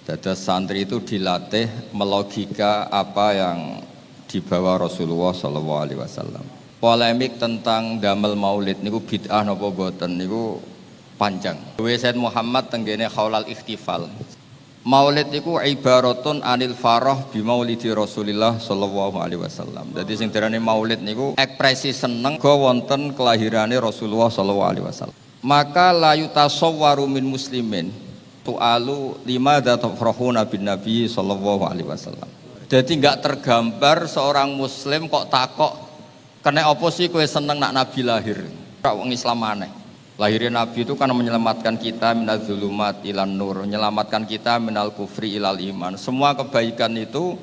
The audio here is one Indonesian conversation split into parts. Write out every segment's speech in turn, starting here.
Dados santri itu dilatih melogika apa yang dibawa Rasulullah SAW. Polemik tentang damel maulid niku bid'ah napa boten niku panjang. Sayyid Muhammad tenggene Khaulal Ikhtifal. Maulid niku ibaratun anil farah bi maulidi Rasulillah sallallahu alaihi wasallam. Dadi sing diarani maulid niku ekspresi seneng go wonten kelahirane Rasulullah sallallahu alaihi wasallam. Maka la yutasawwaru min muslimin tu'alu limadza tafrahuna bin nabi sallallahu alaihi wasallam. Jadi enggak tergambar seorang muslim kok takok kena apa sih kowe seneng nak nabi lahir. Ora wong Islam aneh. Lahirnya nabi itu kan menyelamatkan kita minal zulumat ilan nur, menyelamatkan kita minal kufri ilal iman. Semua kebaikan itu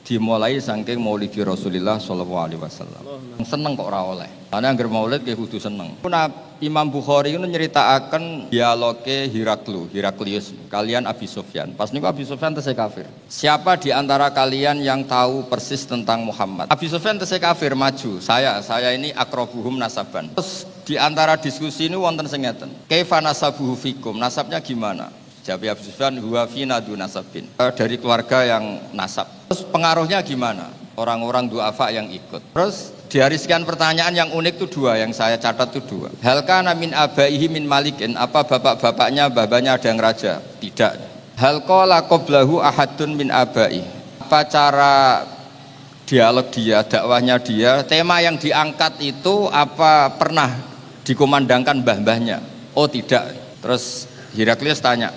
dimulai saking maulidi Rasulullah sallallahu alaihi wasallam. Seneng kok ora oleh. Karena anggar maulid nggih kudu seneng. Imam Bukhari itu nyeritakan dialoge Heraklius kalian Abi Sufyan. Pas niku Abi Sufyan tesih kafir. Siapa di antara kalian yang tahu persis tentang Muhammad? Abi Sufyan tesih kafir maju. Saya ini akrabuhum nasaban. Terus di antara diskusi ini wonten sing ngeten. Kaifa nasabuhu fikum? Nasabnya gimana? Jawab Abi Sufyan huwa fina du nasabin. Dari keluarga yang nasab. Terus pengaruhnya gimana? Orang-orang duafa yang ikut. Terus di hari sekian pertanyaan yang unik itu dua, yang saya catat itu dua. Hal kana min abaihi min malikin, apa bapak-bapaknya babanya ada yang raja? Tidak. Hal qala qablahu ahadun min abai, apa cara dialog dia, dakwahnya dia, tema yang diangkat itu apa pernah dikumandangkan mbah-mbahnya? Oh tidak. Terus Heraklius tanya,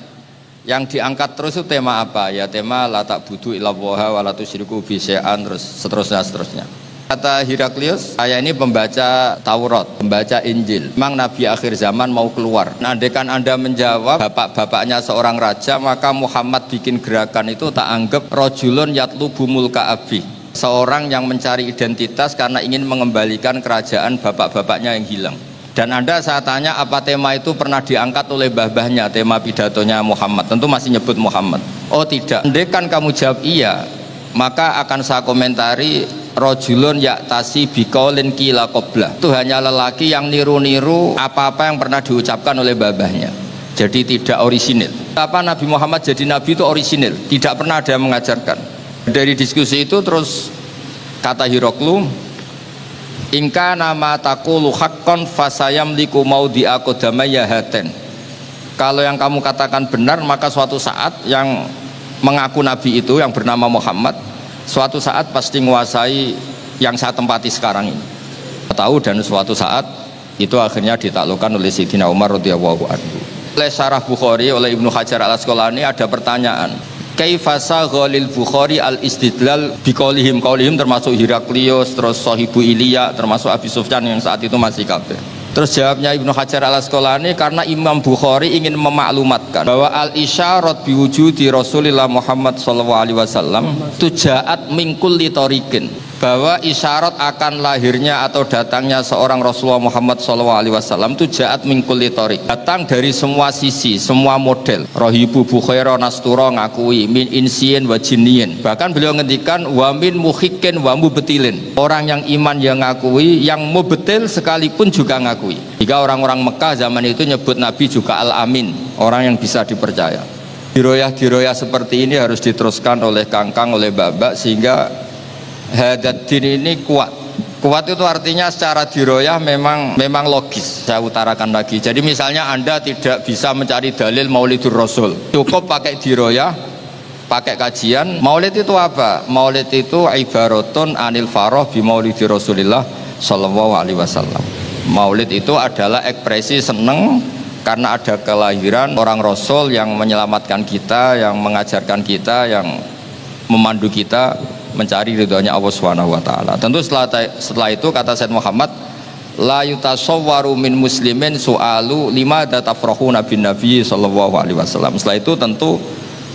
yang diangkat terus itu tema apa? Ya tema la ta'budu illallaha wa la tusyriku bi syai'an, terus seterusnya. Kata Heraklius, saya ini pembaca Taurat, pembaca Injil. Memang Nabi akhir zaman mau keluar. Nah, andaikan Anda menjawab bapak-bapaknya seorang raja, maka Muhammad bikin gerakan itu tak anggap rajulun yatlubu mulka abi. Seorang yang mencari identitas karena ingin mengembalikan kerajaan bapak-bapaknya yang hilang. Dan Anda saya tanya apa tema itu pernah diangkat oleh mbah-mbahnya, tema pidatonya Muhammad. Tentu masih nyebut Muhammad. Oh tidak. Andaikan kamu jawab iya, maka akan saya komentari rajulun yaktasi biqaulin qila qablah. Itu hanya lelaki yang niru-niru apa-apa yang pernah diucapkan oleh mbah-mbahnya. Jadi tidak orisinil. Apa Nabi Muhammad jadi nabi itu orisinil, tidak pernah ada yang mengajarkan. Dari diskusi itu terus kata Heraklius, ingka nama taqulu haqqan fasayamliku maudhi'a qadamaya haten. Kalau yang kamu katakan benar, maka suatu saat yang mengaku nabi itu yang bernama Muhammad suatu saat pasti menguasai yang saya tempati sekarang ini. Tahu, dan suatu saat itu akhirnya ditaklukkan oleh Sayyidina Umar radhiyallahu anhu. Oleh Syarah Bukhari oleh Ibnu Hajar al-Asqalani ada pertanyaan, kaifa saghalil Bukhari al-istidlal biqaulihim, qaulihim termasuk Heraklius, terus Sahibu Ilya, termasuk Abi Sufyan yang saat itu masih kafir. Terus jawabnya Ibnu Hajar al-Asqalani, karena Imam Bukhari ingin memaklumatkan bahwa al-isyarat biwujudi Rasulillah Muhammad SAW tujaat min kulli tariqin, bahwa isyarat akan lahirnya atau datangnya seorang Rasulullah Muhammad SAW tujaat min kulli tariq, datang dari semua sisi, semua model. Rahibu Bukhaira Nastura ngakui min insien wa jinniin, bahkan beliau ngendikan wa min muhikin wa mubetilin, orang yang iman yang ngakui, yang mubetil sekalipun juga ngakui. Jika orang-orang Mekah zaman itu nyebut Nabi juga Al-Amin, orang yang bisa dipercaya. Diroyah-diroyah seperti ini harus diteruskan oleh kangkang, oleh babak, sehingga hadat din ini kuat. Kuat itu artinya secara diroyah memang logis. Saya utarakan lagi. Jadi misalnya Anda tidak bisa mencari dalil Maulidur Rasul, cukup pakai diroyah, pakai kajian. Maulid itu apa? Maulid itu ibaratun anil farah bi maulidi Rasulillah sallallahu alaihi wasallam. Maulid itu adalah ekspresi seneng karena ada kelahiran orang Rasul yang menyelamatkan kita, yang mengajarkan kita, yang memandu kita mencari ridhonya Allah Subhanahu wa taala. Tentu setelah itu kata Sayyid Muhammad, la yutasawwaru min muslimin su'alu limadza tafrahuna bin nabi sallallahu alaihi wasallam. Setelah itu tentu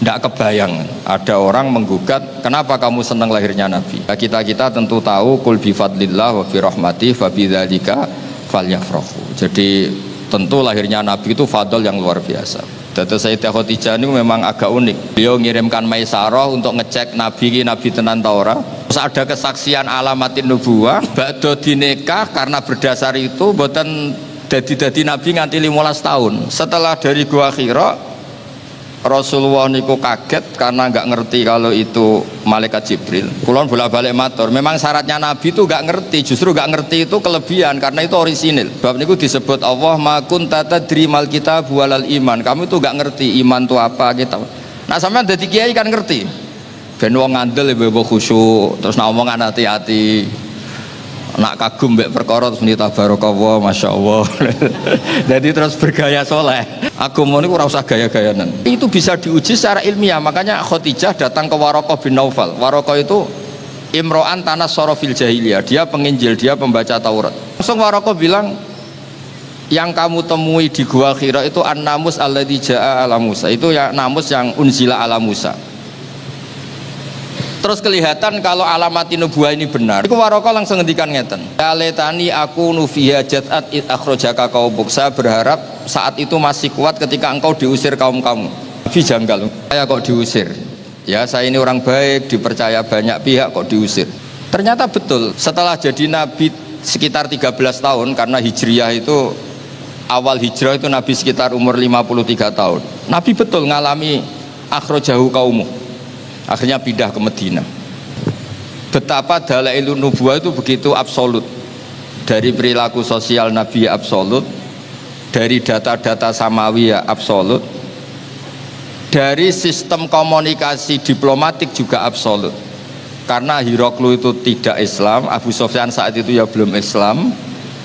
tidak kebayang ada orang menggugat kenapa kamu senang lahirnya Nabi. Kita tentu tahu kul bi fadlillah wa bi rahmatih fa bidzalika falyafrahu. Jadi tentu lahirnya Nabi itu fadl yang luar biasa. Dato' Sayyidah Khadijah ini memang agak unik. Beliau mengirimkan Maisarah untuk ngecek Nabi tenan ta ora. Terus ada kesaksian alamatin nubuwah, badha dinikah karena berdasar itu boten dadi Nabi nganti 15 tahun. Setelah dari Gua Hira Rasulullah niku kaget karena nggak ngerti kalau itu malaikat Jibril. Kulon bolak-balik matur, memang syaratnya Nabi itu nggak ngerti, justru nggak ngerti itu kelebihan karena itu orisinil. Bab niku disebut Allah ma kunta tadri mal kitab walal iman. Kamu itu nggak ngerti iman itu apa gitu. Nah sampean dadi kiai kan ngerti. Ben wong ngandel ibu khusyuk, terus omongan hati-hati. Nak kagum mbek perkara terus muni tabarakallah masyaallah. Jadi terus bergaya soleh. Agama niku ora usah gaya-gayanan. Itu bisa diuji secara ilmiah. Makanya Khadijah datang ke Waraqah bin Naufal. Waraqah itu imro'an tanas sorofil jahiliyah. Dia penginjil, dia pembaca Taurat. Langsung Waraqah bilang, yang kamu temui di Gua Hira itu an-namus alladzi jaa ala Musa. Itu ya namus yang unzila ala Musa. Terus kelihatan kalau alamati nubuah ini benar. Iku Waraqah langsung ngendikan ngeten. Ya letani aku nufiha jat'at id akhrajaka qaumuk. Saya berharap saat itu masih kuat ketika engkau diusir kaum kamu. Nabi janggal. Saya kok diusir? Ya saya ini orang baik, dipercaya banyak pihak kok diusir. Ternyata betul. Setelah jadi nabi sekitar 13 tahun karena hijriyah itu awal hijrah itu Nabi sekitar umur 53 tahun. Nabi betul ngalami akhrajahu qaumuk. Akhirnya pindah ke Medina. Betapa dalailun nubuwah itu begitu absolut. Dari perilaku sosial Nabi absolut, dari data-data samawi absolut, dari sistem komunikasi diplomatik juga absolut. Karena Hiroklu itu tidak Islam, Abu Sufyan saat itu ya belum Islam,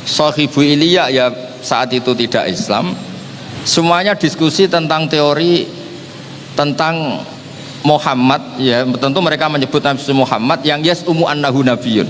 Sohibu Ilya ya saat itu tidak Islam. Semuanya diskusi tentang teori tentang Muhammad, ya tentu mereka menyebut Nabi Muhammad yang yas'umu annahu nabiyyun.